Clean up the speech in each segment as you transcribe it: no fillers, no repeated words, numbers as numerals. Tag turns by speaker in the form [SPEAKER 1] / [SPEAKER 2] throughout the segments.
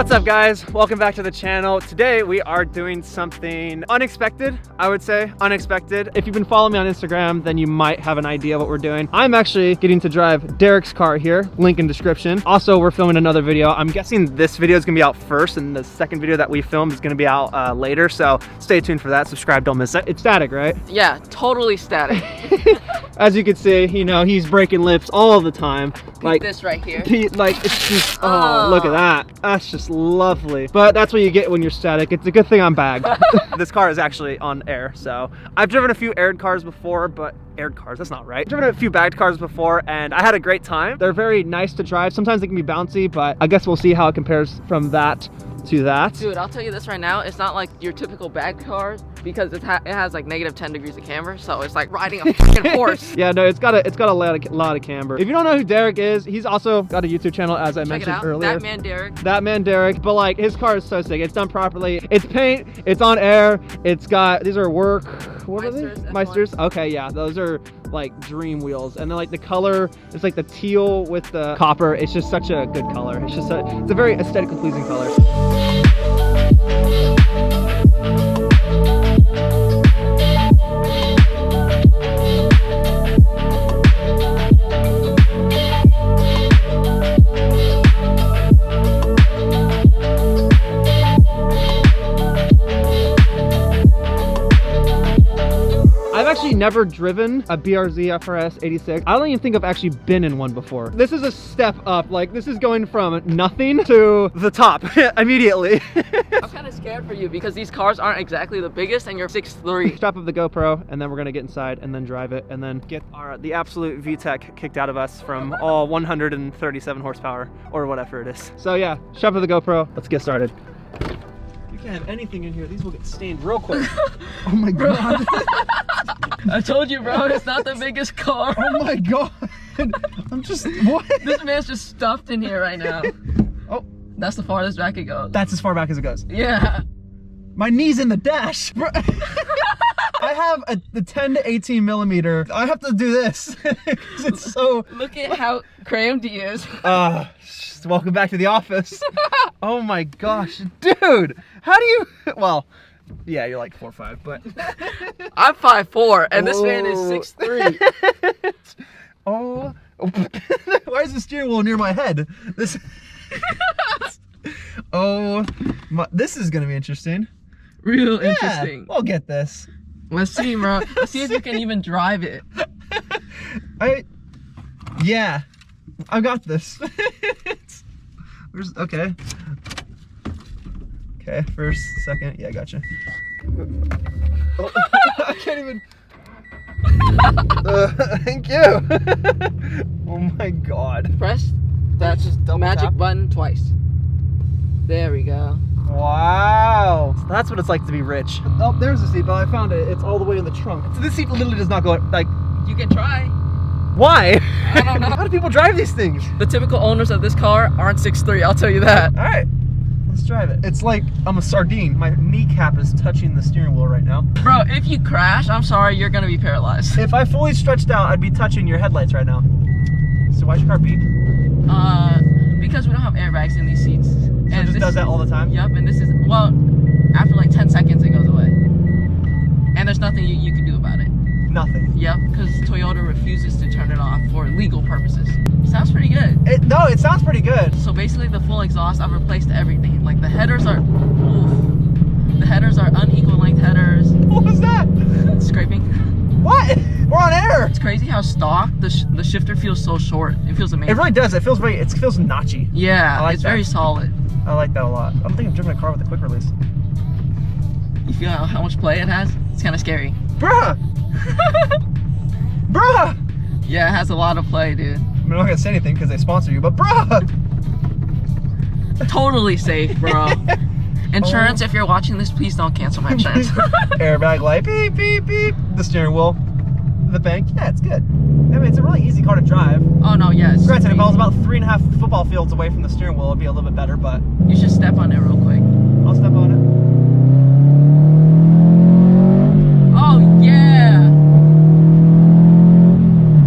[SPEAKER 1] What's up guys? Welcome back to the channel. Today we are doing something unexpected, I would say. Unexpected. If you've been following me on Instagram, then you might have an idea what we're doing. I'm actually getting to drive Derek's car here, link in description. Also, we're filming another video. I'm guessing this video is gonna be out first and the second video that we filmed is gonna be out later. So stay tuned for that. Subscribe, don't miss it. It's static, right?
[SPEAKER 2] Yeah, totally static.
[SPEAKER 1] As you can see, you know, he's breaking lips all the time. Like
[SPEAKER 2] this right here.
[SPEAKER 1] Like it's just, oh, look at that. That's just lovely. But that's what you get when you're static. It's a good thing I'm bagged. This car is actually on air, so I've driven a few aired cars before, but aired cars, that's not right. I've driven a few bagged cars before and I had a great time. They're very nice to drive. Sometimes they can be bouncy, but I guess we'll see how it compares from that to that.
[SPEAKER 2] Dude, I'll tell you this right now, it's not like your typical bag car because it has like -10 degrees of camber, so it's like riding a fucking horse.
[SPEAKER 1] Yeah, no, it's got a lot of camber. If you don't know who Derek is, he's also got a YouTube channel, as I mentioned earlier.
[SPEAKER 2] That man Derek.
[SPEAKER 1] That man Derek. But like, his car is so sick. It's done properly. It's paint. It's on air. It's got, these are work. What are they? Meisters. Okay, yeah, those are like dream wheels. And then like the color, it's like the teal with the copper. It's just such a good color. It's just it's a very aesthetically pleasing color. I've actually never driven a BRZ FRS 86. I don't even think I've actually been in one before. This is a step up. Like, this is going from nothing to the top immediately.
[SPEAKER 2] I'm kind of scared for you because these cars aren't exactly the biggest and you're 6'3".
[SPEAKER 1] Strap up the GoPro and then we're gonna get inside and then drive it and then get the absolute VTEC kicked out of us from all 137 horsepower or whatever it is. So yeah, strap up the GoPro. Let's get started. You can't have anything in here. These will get stained real quick. Oh my God.
[SPEAKER 2] I told you, bro, it's not the biggest car.
[SPEAKER 1] Oh my God. I'm just, what?
[SPEAKER 2] This man's just stuffed in here right now.
[SPEAKER 1] Oh.
[SPEAKER 2] That's the farthest back it goes.
[SPEAKER 1] That's as far back as it goes.
[SPEAKER 2] Yeah.
[SPEAKER 1] My knee's in the dash. I have the 10 to 18 millimeter. I have to do this. It's so.
[SPEAKER 2] Look at how crammed he is.
[SPEAKER 1] Welcome back to the office. Oh my gosh, dude. How do you, well, yeah, you're like 4'5", but.
[SPEAKER 2] I'm 5'4", and this man is 6'3".
[SPEAKER 1] Oh. Why is the steering wheel near my head? This. Oh, this is gonna be interesting.
[SPEAKER 2] Real interesting.
[SPEAKER 1] We'll get this.
[SPEAKER 2] Let's see, bro. Let's see if you can even drive it.
[SPEAKER 1] Yeah, I got this. Okay. Okay, first, second, yeah, gotcha. Oh, I can't even. Thank you. Oh my God.
[SPEAKER 2] Press that magic button twice. There we go.
[SPEAKER 1] Wow. So that's what it's like to be rich. Oh, there's the seatbelt. I found it. It's all the way in the trunk. So this seat literally does not go, like.
[SPEAKER 2] You can try.
[SPEAKER 1] Why?
[SPEAKER 2] I don't know.
[SPEAKER 1] How do people drive these things?
[SPEAKER 2] The typical owners of this car aren't 6'3", I'll tell you that.
[SPEAKER 1] All right, let's drive it. It's like I'm a sardine. My kneecap is touching the steering wheel right now.
[SPEAKER 2] Bro, if you crash, I'm sorry, you're gonna be paralyzed.
[SPEAKER 1] If I fully stretched out, I'd be touching your headlights right now. So why's your car beep?
[SPEAKER 2] Because we don't have airbags in these seats.
[SPEAKER 1] So it just does that all the time?
[SPEAKER 2] Yep, and this is, well, after like 10 seconds it goes away. And there's nothing you can do about it.
[SPEAKER 1] Nothing.
[SPEAKER 2] Yep, because Toyota refuses to turn it off for legal purposes. Sounds pretty good.
[SPEAKER 1] No, it sounds pretty good.
[SPEAKER 2] So basically the full exhaust, I've replaced everything. Like the headers are, oof. The headers are unequal length headers.
[SPEAKER 1] What was that?
[SPEAKER 2] Scraping.
[SPEAKER 1] What? We're on air.
[SPEAKER 2] It's crazy how stock the shifter feels so short. It feels amazing.
[SPEAKER 1] It really does. It feels notchy.
[SPEAKER 2] Yeah,
[SPEAKER 1] like
[SPEAKER 2] it's very solid.
[SPEAKER 1] I like that a lot. I don't think I've driven a car with a quick release.
[SPEAKER 2] You feel how much play it has? It's kind of scary.
[SPEAKER 1] Bruh! Bruh!
[SPEAKER 2] Yeah, it has a lot of play, dude.
[SPEAKER 1] I'm not gonna say anything because they sponsor you, but bruh!
[SPEAKER 2] Totally safe, bro. Insurance, if you're watching this, please don't cancel my insurance.
[SPEAKER 1] Airbag light, beep, beep, beep. The steering wheel, the bank, yeah, it's good. I mean, it's a really easy car to drive.
[SPEAKER 2] Oh no, yeah.
[SPEAKER 1] Granted, if I was about 3.5 football fields away from the steering wheel, it'd be a little bit better, but.
[SPEAKER 2] You should step on it real quick.
[SPEAKER 1] I'll step on it.
[SPEAKER 2] Oh yeah!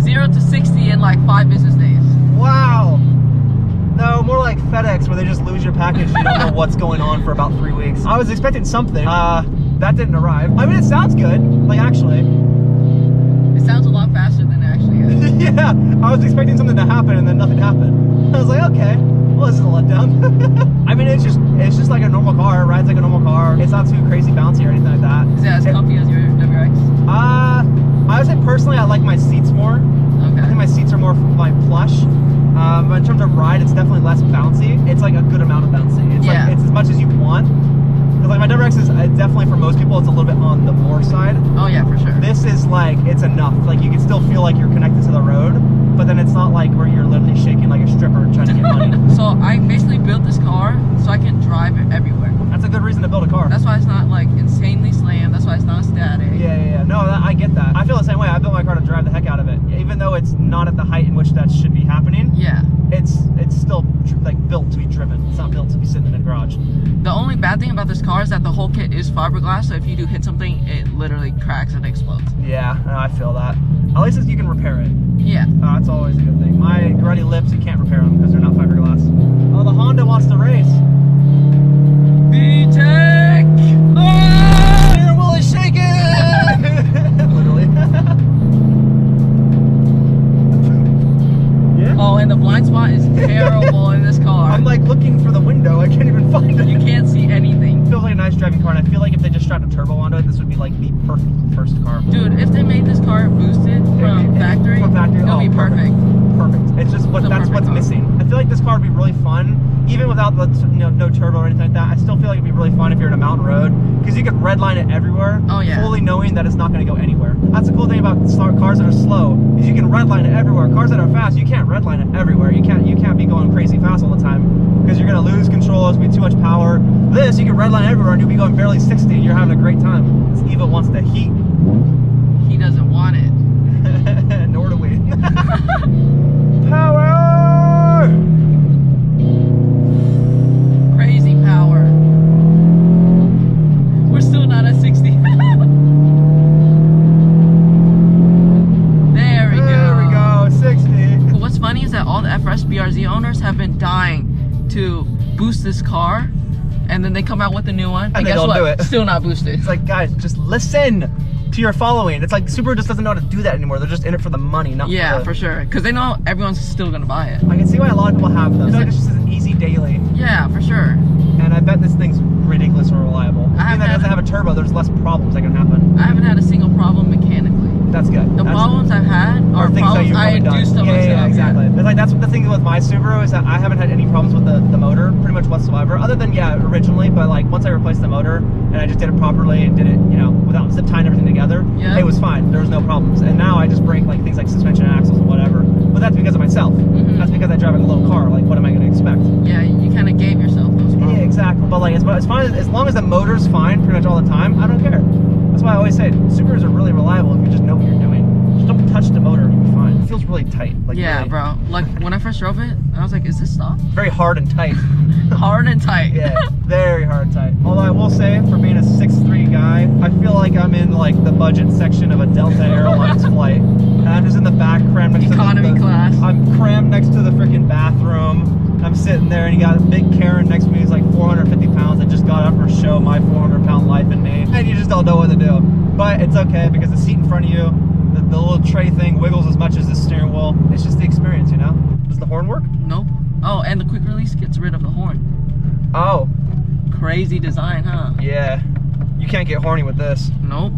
[SPEAKER 2] 0 to 60 in like 5 business days.
[SPEAKER 1] Wow! No, more like FedEx where they just lose extra package. You don't know what's going on for about 3 weeks. I was expecting something. That didn't arrive. I mean, it sounds good. Like, actually.
[SPEAKER 2] It sounds a lot faster than it actually is.
[SPEAKER 1] Yeah, I was expecting something to happen and then nothing happened. I was like, okay, well, this is a letdown. I mean, it's just like a normal car. It rides like a normal car. It's not too crazy bouncy or anything like that.
[SPEAKER 2] Is it as comfy as your WRX?
[SPEAKER 1] I would say personally, I like my seats more.
[SPEAKER 2] Okay.
[SPEAKER 1] I think my seats are more like plush. But in terms of ride, it's definitely less bouncy. It's like a good amount of bouncy. It's like it's as much as you want. Because like my WRX is definitely, for most people, it's a little bit on the more side.
[SPEAKER 2] Oh yeah, for sure.
[SPEAKER 1] This is like, it's enough. Like you can still feel like you're connected to the road, but then it's not like where you're literally shaking like a stripper trying to get money.
[SPEAKER 2] So I basically built this car so I can drive it everywhere.
[SPEAKER 1] That's a good reason to build a car.
[SPEAKER 2] That's why it's not like insanely slammed. That's why it's not static.
[SPEAKER 1] Yeah. No, I get that. I feel the same way. I built my car to drive the heck out of it. Even though it's not at the height in which that should be happening.
[SPEAKER 2] Yeah.
[SPEAKER 1] It's still like built to be driven. It's not built to be sitting in a garage.
[SPEAKER 2] The only bad thing about this car is that the whole kit is fiberglass, so if you do hit something, it literally cracks and explodes.
[SPEAKER 1] Yeah, no, I feel that. At least you can repair it.
[SPEAKER 2] Yeah.
[SPEAKER 1] That's always a good thing. My Gruddy lips, you can't repair them because they're not fiberglass. Oh, the Honda wants to race.
[SPEAKER 2] VTEC!
[SPEAKER 1] Oh, your wheel is shaking! Literally. Yeah.
[SPEAKER 2] Oh, and the blind spot is terrible in this car.
[SPEAKER 1] I'm like looking for the window. I can't even find it.
[SPEAKER 2] You can't see anything.
[SPEAKER 1] It feels like a nice driving car, and I feel like if they just strapped a turbo onto it, this would be like the perfect first car.
[SPEAKER 2] Dude, if they made this car boosted from factory, it'll be perfect.
[SPEAKER 1] Perfect. It's just that's what's missing. I feel like this car would be really fun, even without the no turbo or anything like that. I still feel like it'd be really fun if you're in a mountain road, because you could redline it everywhere.
[SPEAKER 2] Oh yeah.
[SPEAKER 1] Fully knowing that it's not going to go anywhere. That's the cool thing about cars that are slow, is you can redline it everywhere. Cars that are fast, you can't redline it everywhere. You can't be going crazy fast all the time, because you're going to lose control. It's going to be too much power. This, you can redline everywhere and you'll be going barely 60 and you're having a great time. This Eva wants the heat.
[SPEAKER 2] He doesn't want it.
[SPEAKER 1] Nor do we. Power!
[SPEAKER 2] Crazy power. We're still not at 60. There we go.
[SPEAKER 1] 60.
[SPEAKER 2] But what's funny is that all the FRS BRZ owners have been dying to boost this car, and then they come out with a new one, and
[SPEAKER 1] they
[SPEAKER 2] guess
[SPEAKER 1] don't
[SPEAKER 2] what?
[SPEAKER 1] do it.
[SPEAKER 2] Still not boosted.
[SPEAKER 1] It's like, guys, just listen to your following. It's like Subaru just doesn't know how to do that anymore. They're just in it for the money, not
[SPEAKER 2] for sure. Because they know everyone's still gonna buy it.
[SPEAKER 1] I can see why a lot of people have them. I feel like it's just an easy daily.
[SPEAKER 2] Yeah, for sure.
[SPEAKER 1] And I bet this thing's ridiculously reliable. Being that it doesn't have a turbo, there's less problems that can happen.
[SPEAKER 2] I haven't had a single problem mechanically.
[SPEAKER 1] That's good.
[SPEAKER 2] The problems I've had are
[SPEAKER 1] things
[SPEAKER 2] problems I induced to myself.
[SPEAKER 1] Yeah, exactly. It's like that's what the thing with my Subaru is, that I haven't had any problems with the motor pretty much whatsoever, other than originally, but like once I replaced the motor and I just did it properly and did it, without zip tying everything together, it was fine. There was no problems. And now I just break like things like suspension axles and whatever. But that's because of myself. That's because I drive a low car. Like, what am I going to expect?
[SPEAKER 2] Yeah, you kind of gave yourself those problems.
[SPEAKER 1] Yeah, exactly. But like, it's fine as long as the motor's fine pretty much all the time. I don't care. That's why I always say Subarus are really reliable if you just know what you're doing. Just don't touch the motor, you'll be fine. It feels really tight. Like,
[SPEAKER 2] yeah,
[SPEAKER 1] really.
[SPEAKER 2] bro. Like when I first drove it, I was like, is this soft?
[SPEAKER 1] Very hard and tight.
[SPEAKER 2] Hard and tight.
[SPEAKER 1] Yeah, very hard and tight. Although I will say, for being a 6'3" guy, I feel like I'm in like the budget section of a Delta Airlines flight. And I'm just in the back, crammed next
[SPEAKER 2] economy
[SPEAKER 1] to the
[SPEAKER 2] class.
[SPEAKER 1] I'm crammed next to the freaking bathroom. I'm sitting there and you got a big Karen next to me who's like 450 pounds that just got up for show my 400-pound life in me. And you just don't know what to do. But it's okay because the seat in front of you, the little tray thing wiggles as much as the steering wheel. It's just the experience, Does the horn work?
[SPEAKER 2] Nope. Oh, and the quick release gets rid of the horn.
[SPEAKER 1] Oh.
[SPEAKER 2] Crazy design, huh?
[SPEAKER 1] Yeah. You can't get horny with this.
[SPEAKER 2] Nope.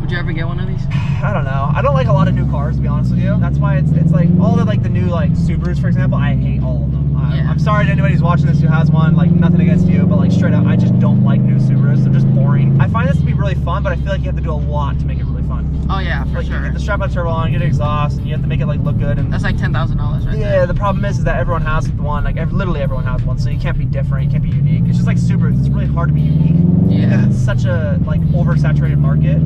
[SPEAKER 2] Would you ever get one of these?
[SPEAKER 1] I don't know. I don't like a lot of new cars, to be honest with you. That's why it's like all the the new Subarus, for example. I hate all of them. I'm sorry to anybody who's watching this who has one. Like, nothing against you, but like straight up, I just don't like new Subarus. They're just boring. I find this to be really fun, but I feel like you have to do a lot to make it really fun.
[SPEAKER 2] Oh yeah, for sure.
[SPEAKER 1] You get the strap-on turbo on, you get exhaust, and you have to make it look good. And
[SPEAKER 2] that's like $10,000 right there.
[SPEAKER 1] Yeah, the problem is that everyone has one. Like literally everyone has one, so you can't be different. You can't be unique. It's just like Subarus. It's really hard to be unique.
[SPEAKER 2] Yeah.
[SPEAKER 1] Because it's such a oversaturated market.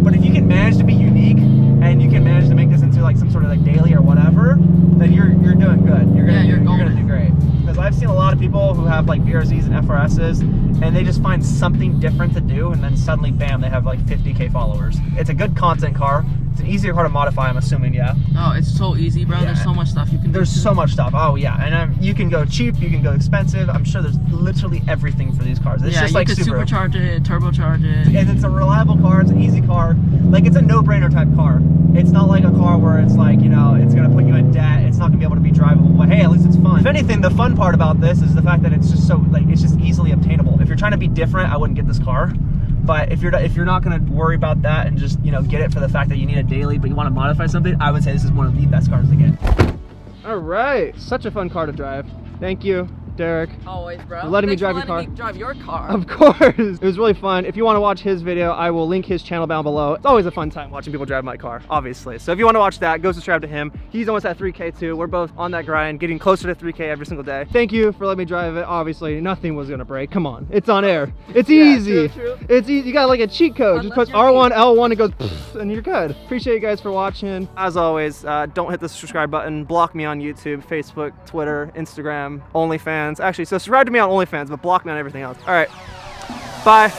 [SPEAKER 1] But if you can manage to be unique and you can manage to make this into some sort of daily or whatever, then you're doing good. You're gonna do great. Because I've seen a lot of people who have BRZs and FRSs, and they just find something different to do, and then suddenly, bam, they have 50K followers. It's a good content car. It's an easier car to modify, I'm assuming, yeah.
[SPEAKER 2] Oh, it's so easy, bro.
[SPEAKER 1] Yeah.
[SPEAKER 2] There's so much stuff you can do.
[SPEAKER 1] There's so much stuff. Oh yeah, and you can go cheap, you can go expensive. I'm sure there's literally everything for these cars. It's just like
[SPEAKER 2] you
[SPEAKER 1] Subaru.
[SPEAKER 2] could supercharge it, turbocharge it.
[SPEAKER 1] And it's a reliable car, it's an easy car. Like, it's a no-brainer type car. It's not like a car where it's like, you know, it's gonna put you in debt, it's not gonna be able to be drivable, but hey, at least it's fun. If anything, the fun part about this is the fact that it's just so, like, it's just easily obtainable. If you're trying to be different, I wouldn't get this car. But if you're not gonna worry about that and just, you know, get it for the fact that you need a daily, but you wanna modify something, I would say this is one of the best cars to get. All right, such a fun car to drive. Thank you, Derek.
[SPEAKER 2] Always, bro.
[SPEAKER 1] For letting me
[SPEAKER 2] Thanks
[SPEAKER 1] drive
[SPEAKER 2] for
[SPEAKER 1] your car.
[SPEAKER 2] letting me drive your car.
[SPEAKER 1] Of course. It was really fun. If you want to watch his video, I will link his channel down below. It's always a fun time watching people drive my car, obviously. So if you want to watch that, go subscribe to him. He's almost at 3K too. We're both on that grind, getting closer to 3K every single day. Thank you for letting me drive it. Obviously, nothing was going to break. Come on. It's on air. It's easy.
[SPEAKER 2] True.
[SPEAKER 1] It's easy. You got like a cheat code.
[SPEAKER 2] Unless
[SPEAKER 1] Just push R1, L1, it goes pfft, and you're good. Appreciate you guys for watching. As always, don't hit the subscribe button. Block me on YouTube, Facebook, Twitter, Instagram, OnlyFans. Actually, so subscribe to me on OnlyFans, but block me on everything else. All right. Bye.